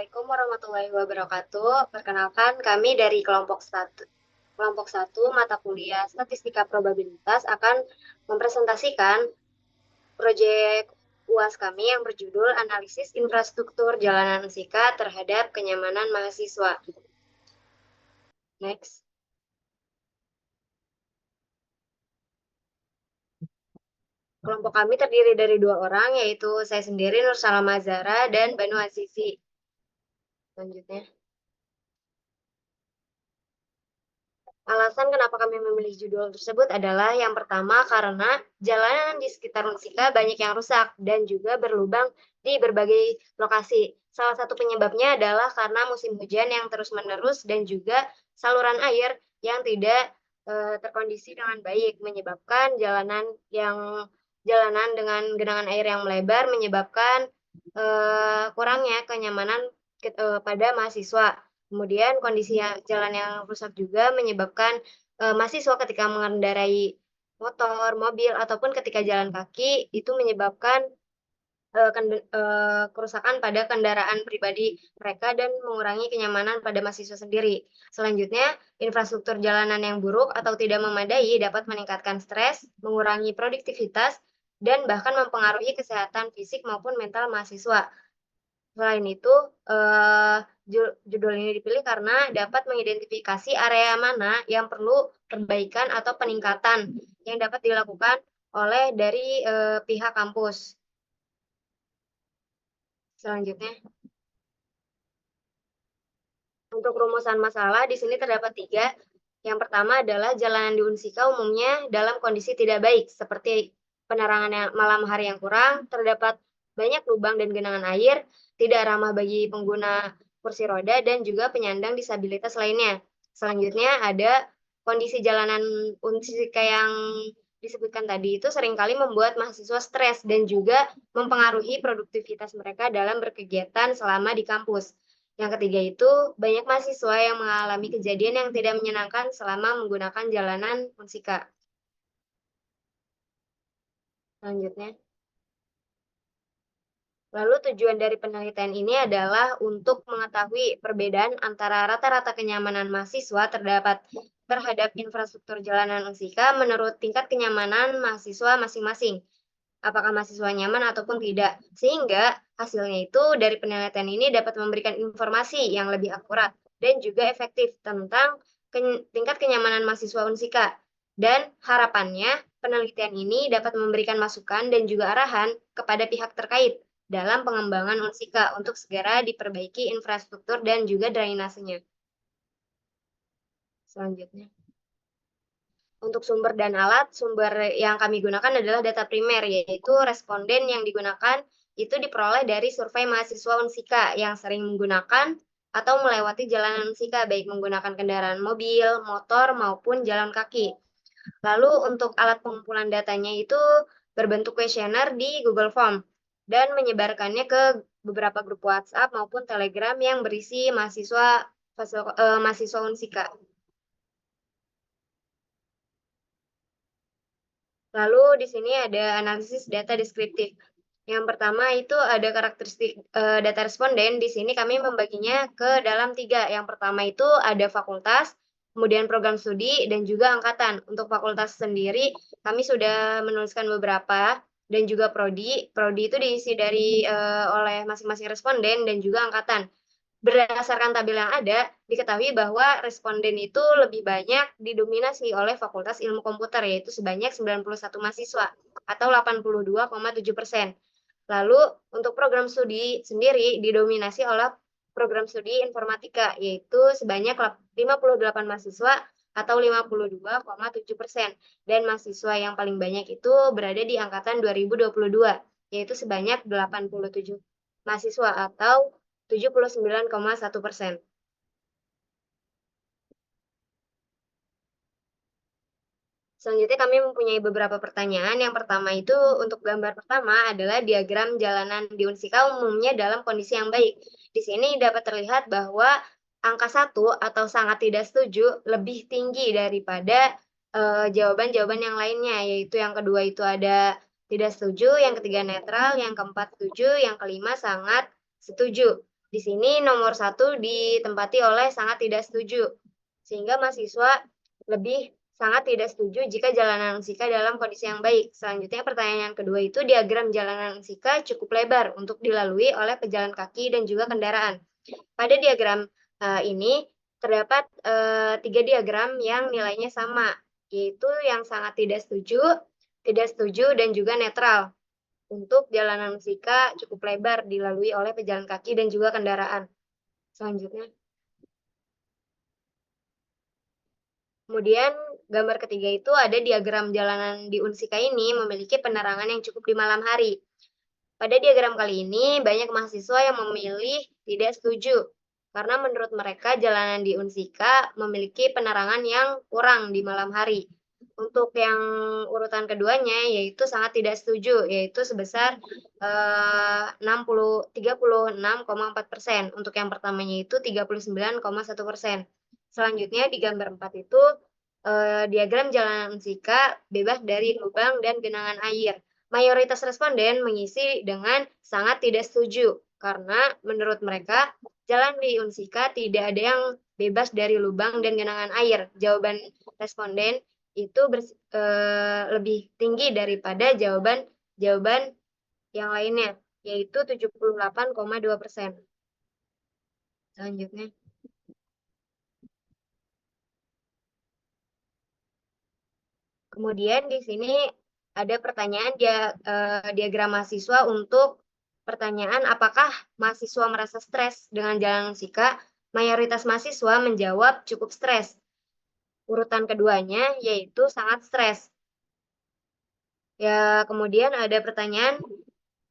Assalamualaikum warahmatullahi wabarakatuh. Perkenalkan, kami dari kelompok satu mata kuliah Statistika Probabilitas akan mempresentasikan proyek UAS kami yang berjudul Analisis Infrastruktur Jalanan Unsika terhadap Kenyamanan Mahasiswa. Next. Kelompok kami terdiri dari 2 orang, yaitu saya sendiri, Nur Salam Azara, dan Banu Azizi. Selanjutnya. Alasan kenapa kami memilih judul tersebut adalah yang pertama karena jalanan di sekitar Unsika banyak yang rusak dan juga berlubang di berbagai lokasi. Salah satu penyebabnya adalah karena musim hujan yang terus-menerus dan juga saluran air yang tidak terkondisi dengan baik, menyebabkan jalanan dengan genangan air yang melebar menyebabkan kurangnya kenyamanan pada mahasiswa. Kemudian kondisi jalan yang rusak juga menyebabkan mahasiswa ketika mengendarai motor, mobil, ataupun ketika jalan kaki itu menyebabkan kerusakan pada kendaraan pribadi mereka dan mengurangi kenyamanan pada mahasiswa sendiri. Selanjutnya, infrastruktur jalanan yang buruk atau tidak memadai dapat meningkatkan stres, mengurangi produktivitas, dan bahkan mempengaruhi kesehatan fisik maupun mental mahasiswa. Selain itu, judul ini dipilih karena dapat mengidentifikasi area mana yang perlu perbaikan atau peningkatan yang dapat dilakukan oleh dari pihak kampus. Selanjutnya, untuk rumusan masalah di sini terdapat 3. Yang pertama adalah jalanan di Unsika umumnya dalam kondisi tidak baik, seperti penerangan malam hari yang kurang, terdapat banyak lubang dan genangan air, tidak ramah bagi pengguna kursi roda, dan juga penyandang disabilitas lainnya. Selanjutnya ada kondisi jalanan Unsika yang disebutkan tadi itu seringkali membuat mahasiswa stres dan juga mempengaruhi produktivitas mereka dalam berkegiatan selama di kampus. Yang ketiga itu, banyak mahasiswa yang mengalami kejadian yang tidak menyenangkan selama menggunakan jalanan Unsika. Selanjutnya. Lalu tujuan dari penelitian ini adalah untuk mengetahui perbedaan antara rata-rata kenyamanan mahasiswa terhadap infrastruktur jalanan Unsika menurut tingkat kenyamanan mahasiswa masing-masing. Apakah mahasiswa nyaman ataupun tidak. Sehingga hasilnya itu dari penelitian ini dapat memberikan informasi yang lebih akurat dan juga efektif tentang tingkat kenyamanan mahasiswa Unsika. Dan harapannya penelitian ini dapat memberikan masukan dan juga arahan kepada pihak terkait dalam pengembangan Unsika untuk segera diperbaiki infrastruktur dan juga drainasenya. Selanjutnya. Untuk sumber dan alat, sumber yang kami gunakan adalah data primer, yaitu responden yang digunakan itu diperoleh dari survei mahasiswa Unsika yang sering menggunakan atau melewati jalanan Unsika, baik menggunakan kendaraan mobil, motor, maupun jalan kaki. Lalu untuk alat pengumpulan datanya itu berbentuk kuesioner di Google Form dan menyebarkannya ke beberapa grup WhatsApp maupun Telegram yang berisi mahasiswa Unsika. Lalu di sini ada analisis data deskriptif. Yang pertama itu ada karakteristik data responden. Di sini kami membaginya ke dalam 3. Yang pertama itu ada fakultas, kemudian program studi, dan juga angkatan. Untuk fakultas sendiri, kami sudah menuliskan beberapa, dan juga prodi. Prodi itu diisi oleh masing-masing responden dan juga angkatan. Berdasarkan tabel yang ada, diketahui bahwa responden itu lebih banyak didominasi oleh Fakultas Ilmu Komputer, yaitu sebanyak 91 mahasiswa, atau 82,7%. Lalu, untuk program studi sendiri didominasi oleh program studi informatika, yaitu sebanyak 58 mahasiswa, atau 52,7%. Dan mahasiswa yang paling banyak itu berada di angkatan 2022, yaitu sebanyak 87 mahasiswa, atau 79,1%. Selanjutnya kami mempunyai beberapa pertanyaan. Yang pertama itu untuk gambar pertama adalah diagram jalanan di Unsika umumnya dalam kondisi yang baik. Di sini dapat terlihat bahwa angka 1 atau sangat tidak setuju lebih tinggi daripada jawaban-jawaban yang lainnya, yaitu yang kedua itu ada tidak setuju, yang ketiga netral, yang keempat setuju, yang kelima sangat setuju. Di sini nomor 1 ditempati oleh sangat tidak setuju, sehingga mahasiswa lebih sangat tidak setuju jika jalanan Sika dalam kondisi yang baik. Selanjutnya pertanyaan yang kedua itu diagram jalanan Sika cukup lebar untuk dilalui oleh pejalan kaki dan juga kendaraan. Pada diagram ini terdapat 3 diagram yang nilainya sama, yaitu yang sangat tidak setuju, dan juga netral. Untuk jalanan Sika cukup lebar dilalui oleh pejalan kaki dan juga kendaraan. Selanjutnya. Kemudian gambar ketiga itu ada diagram jalanan di Unsika ini memiliki penerangan yang cukup di malam hari. Pada diagram kali ini banyak mahasiswa yang memilih tidak setuju karena menurut mereka jalanan di Unsika memiliki penerangan yang kurang di malam hari. Untuk yang urutan keduanya yaitu sangat tidak setuju, yaitu sebesar 36,4%. Untuk yang pertamanya itu 39,1%. Selanjutnya di gambar 4 itu diagram jalanan Unsika bebas dari lubang dan genangan air. Mayoritas responden mengisi dengan sangat tidak setuju karena menurut mereka jalan di Unsika tidak ada yang bebas dari lubang dan genangan air. Jawaban responden itu lebih tinggi daripada jawaban yang lainnya, yaitu 78,2%. Selanjutnya. Kemudian di sini ada pertanyaan diagram mahasiswa untuk pertanyaan apakah mahasiswa merasa stres dengan jalan Sika? Mayoritas mahasiswa menjawab cukup stres. Urutan keduanya yaitu sangat stres. Ya, kemudian ada pertanyaan,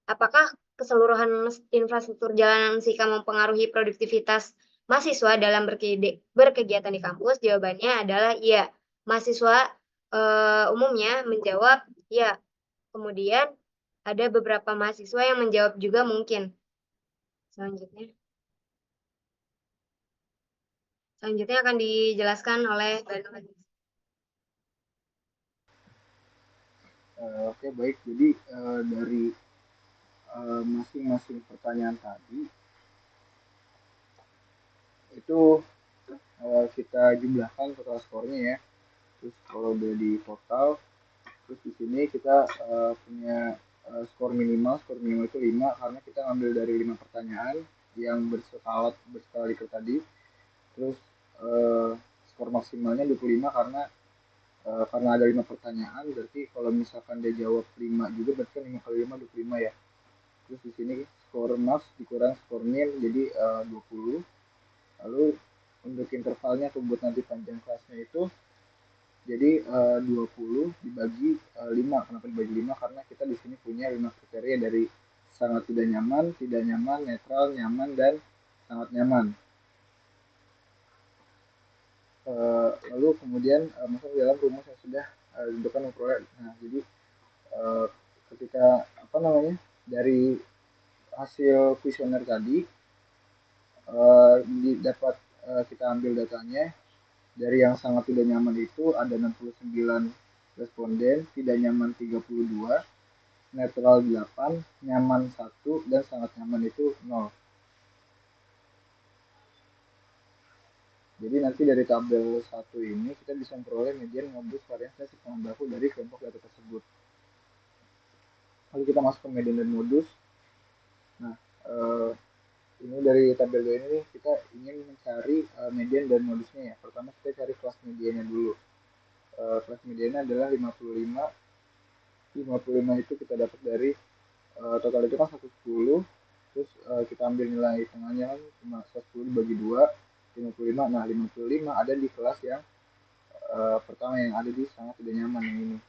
apakah keseluruhan infrastruktur jalanan Sika mempengaruhi produktivitas mahasiswa dalam berkegiatan di kampus? Jawabannya adalah iya. Mahasiswa umumnya menjawab iya. Kemudian ada beberapa mahasiswa yang menjawab juga mungkin. Selanjutnya. Selanjutnya akan dijelaskan oleh Banu. Oke, baik. Jadi dari masing-masing pertanyaan tadi itu kita jumlahkan total skornya ya. Terus kalau udah di total, terus di sini kita punya skor minimal itu 5 karena kita ngambil dari 5 pertanyaan yang berskala Likert tadi. Terus eh, skor maksimalnya 25 karena ada 5 pertanyaan, berarti kalau misalkan dia jawab 5 juga berarti kan 5 kali 5 25 ya. Terus di sini skor max dikurang skor min jadi 20. Lalu untuk intervalnya atau buat nanti panjang kelasnya itu jadi 20 dibagi 5. Kenapa dibagi 5? Karena kita di sini punya 5 kriteria dari sangat tidak nyaman, netral, nyaman, dan sangat nyaman. Lalu kemudian masuk ke dalam rumus yang sudah ditentukan memperoleh. Nah, jadi ketika apa namanya dari hasil kuesioner tadi dapat kita ambil datanya dari yang sangat tidak nyaman itu ada 69 responden, tidak nyaman 32, netral 8, nyaman 1, dan sangat nyaman itu 0. Jadi nanti dari tabel 1 ini kita bisa memperoleh median modus varians dan bahan baku dari kelompok data tersebut. Lalu kita masuk ke median dan modus. Nah, ini dari tabel 2 ini kita ingin mencari median dan modusnya ya. Pertama kita cari kelas mediannya dulu. Kelas mediannya adalah 55. 55 itu kita dapat dari total itu kan 110. Terus kita ambil nilai tengahnya kan cuma 110 dibagi 2, 55. Nah, 55 ada di kelas yang pertama yang ada di sangat tidak nyaman yang ini.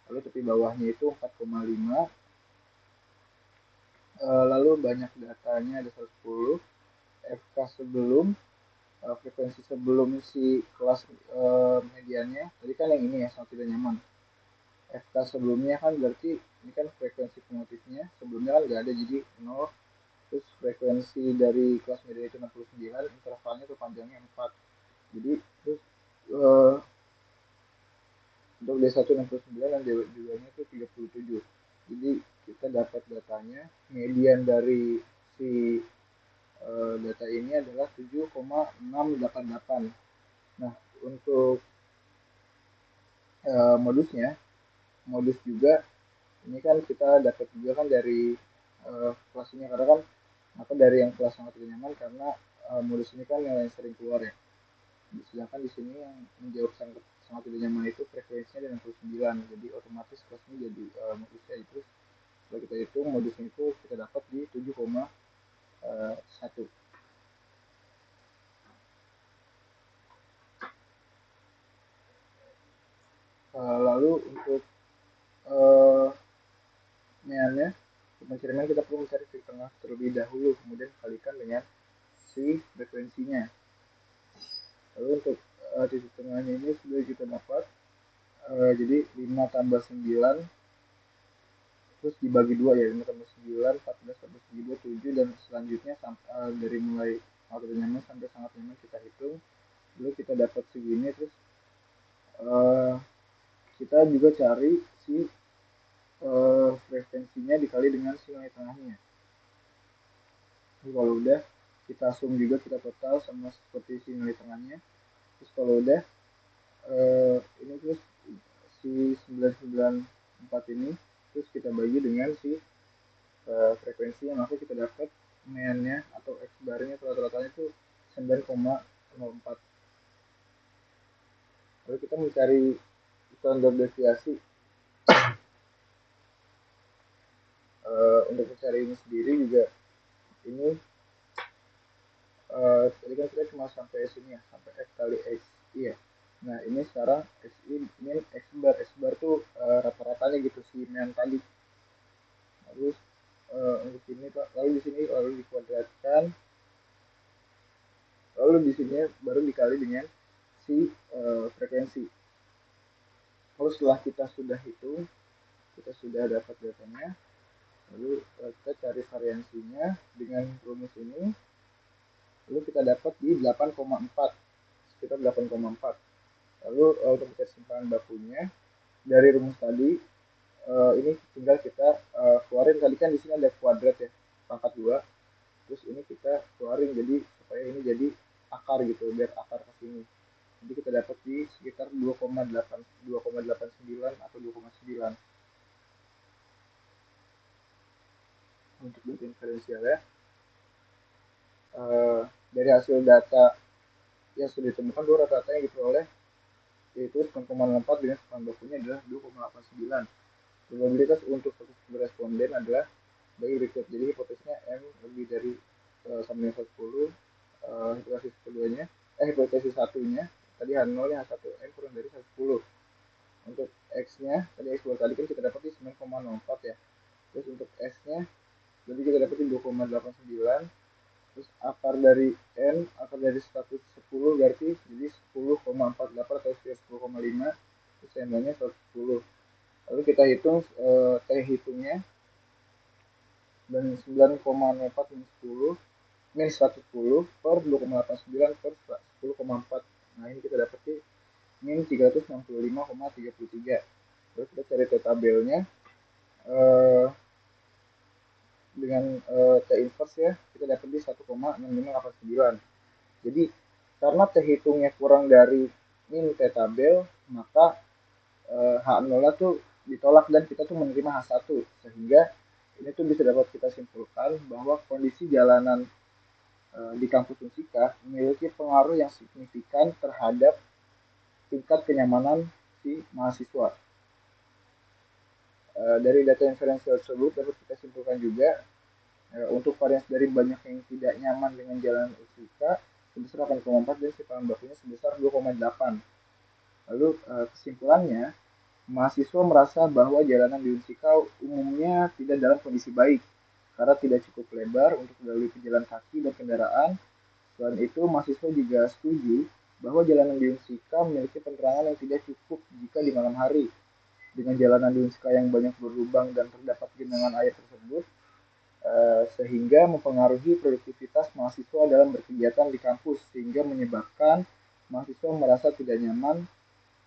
Lalu tepi bawahnya itu 4,5. Lalu banyak datanya ada 110. FK sebelum frekuensi sebelum si kelas mediannya tadi kan yang ini ya sangat tidak nyaman. FK sebelumnya kan berarti ini kan frekuensi kumulatifnya sebelumnya kan nggak ada jadi 0. Terus frekuensi dari kelas median itu 69, intervalnya itu panjangnya 4. Jadi terus untuk D1 69 dan D2 nya itu 37. Jadi kita dapat datanya median dari si data ini adalah 7,688. Nah, untuk modusnya, modus juga ini kan kita dapat juga kan dari kelas ini, karena kan apa dari yang kelas sangat tidak nyaman karena modus ini kan yang sering keluar ya. Sedangkan di sini yang menjawab sangat, sangat tidak nyaman itu frekuensinya dengan 69. Jadi otomatis kelas ini jadi modusnya itu setelah kita hitung modusnya itu kita dapat di 7,1. Lalu untuk uh, meannya, untuk mencari mean kita perlu mencari titik tengah terlebih dahulu, kemudian kalikan dengan si frekuensinya. Lalu untuk titik tengahnya ini sudah kita dapat, jadi 5 tambah 9 terus dibagi 2 ya, 5 tambah 9, 14 tambah 7, 7, dan selanjutnya dari mulai sangat nyaman sampai sangat nyaman kita hitung. Lalu kita dapat segini, terus uh, kita juga cari si frekuensinya dikali dengan si nilai tengahnya. Jadi kalau udah kita sum juga, kita total sama seperti si nilai tengahnya. Terus kalau udah ini terus si 994 ini terus kita bagi dengan si frekuensi yang aku kita dapat meannya atau x barnya atau rata-ratanya itu 9,04. Lalu kita mencari standar deviasi. Untuk mencari ini sendiri juga ini tadi kan kita cuma sampai sini ya, sampai x kali x, iya. Nah ini sekarang x ini x bar tuh rata-ratanya gitu si mean tadi. Lalu untuk ini lalu di sini lalu dikuadratkan, lalu di sini baru dikali dengan si frekuensi. Lalu setelah kita sudah hitung, kita sudah dapat datanya, lalu kita cari variansinya dengan rumus ini, lalu kita dapat di 8,4, sekitar 8,4. Lalu untuk mencari simpanan bakunya dari rumus tadi, ini tinggal kita keluarin, tadi kan di sini ada kuadrat ya, pangkat 2, terus ini kita keluarin jadi supaya ini jadi akar gitu, biar akar ke sini. Jadi kita dapat di sekitar 2,89 atau 2,9 untuk data inferensial ya. Dari hasil data yang sudah ditemukan bahwa rata-rata yang diperoleh yaitu 9,4 dengan kesempatan bakunya adalah 2,89. Probabilitas untuk satu responden adalah bagi berikut. Jadi hipotesisnya M lebih dari sama dengan 10, hipotesis keduanya, hipotesis satunya tadi H0 nya H1 M kurang dari 10. Untuk X-nya tadi X tadi kan kita dapat di 9,04 ya. Terus untuk S-nya jadi kita dapat di 2,89. Terus akar dari N, akar dari 110 berarti jadi 10,48 atau 10,5. Terus yang-nya 110. Lalu kita hitung T hitungnya, dan 9,04 min 10 min 110 per 2,89 per 10,4. Nah ini kita dapat di min 365,33. Terus kita cari tabelnya dengan T inverse ya, kita dapat di 1,6589. Jadi karena T hitungnya kurang dari min T tabel, maka H0 tuh ditolak dan kita tuh menerima H1, sehingga ini tuh bisa dapat kita simpulkan bahwa kondisi jalanan di kampus Unsika memiliki pengaruh yang signifikan terhadap tingkat kenyamanan si mahasiswa. Dari data inferensial tersebut dapat kita simpulkan juga untuk variasi dari banyak yang tidak nyaman dengan jalanan Unsika sebesar 8,4 dan simpanan bakunya sebesar 2,8. Lalu kesimpulannya, mahasiswa merasa bahwa jalanan di Unsika umumnya tidak dalam kondisi baik karena tidak cukup lebar untuk melalui pejalan kaki dan kendaraan. Selain itu, mahasiswa juga setuju bahwa jalanan di Unsika memiliki penerangan yang tidak cukup jika di malam hari. Dengan jalanan di Unsika yang banyak berlubang dan terdapat genangan air tersebut, sehingga mempengaruhi produktivitas mahasiswa dalam berkegiatan di kampus, sehingga menyebabkan mahasiswa merasa tidak nyaman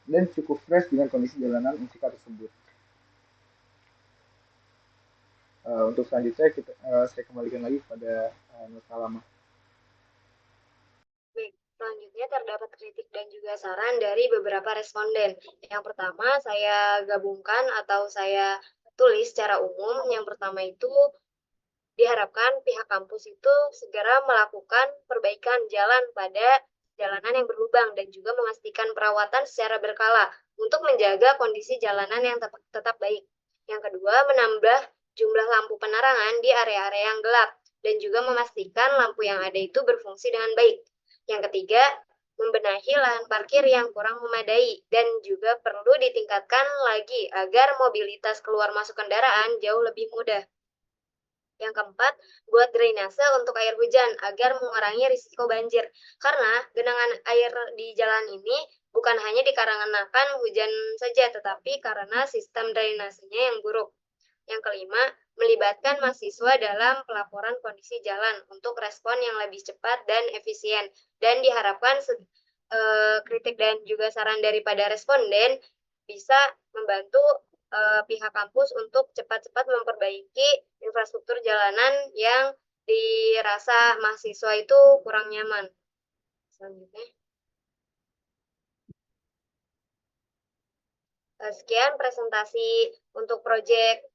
dan cukup fresh dengan kondisi jalanan Unsika tersebut. Untuk selanjutnya saya kembalikan lagi pada Nur Salama. selanjutnya terdapat kritik dan juga saran dari beberapa responden. Yang pertama, saya gabungkan atau saya tulis secara umum. Yang pertama itu diharapkan pihak kampus itu segera melakukan perbaikan jalan pada jalanan yang berlubang dan juga memastikan perawatan secara berkala untuk menjaga kondisi jalanan yang tetap baik. Yang kedua, menambah jumlah lampu penerangan di area-area yang gelap dan juga memastikan lampu yang ada itu berfungsi dengan baik. Yang ketiga, membenahi lahan parkir yang kurang memadai dan juga perlu ditingkatkan lagi agar mobilitas keluar masuk kendaraan jauh lebih mudah. Yang keempat, buat drainase untuk air hujan agar mengurangi risiko banjir. Karena genangan air di jalan ini bukan hanya dikarenakan hujan saja, tetapi karena sistem drainasenya yang buruk. Yang kelima, melibatkan mahasiswa dalam pelaporan kondisi jalan untuk respon yang lebih cepat dan efisien. Dan diharapkan kritik dan juga saran daripada responden bisa membantu pihak kampus untuk cepat-cepat memperbaiki infrastruktur jalanan yang dirasa mahasiswa itu kurang nyaman. Selanjutnya. Sekian presentasi untuk proyek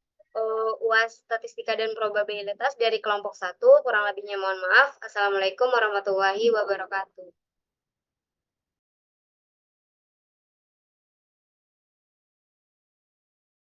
UAS Statistika dan Probabilitas dari kelompok 1. Kurang lebihnya mohon maaf. Assalamualaikum warahmatullahi wabarakatuh.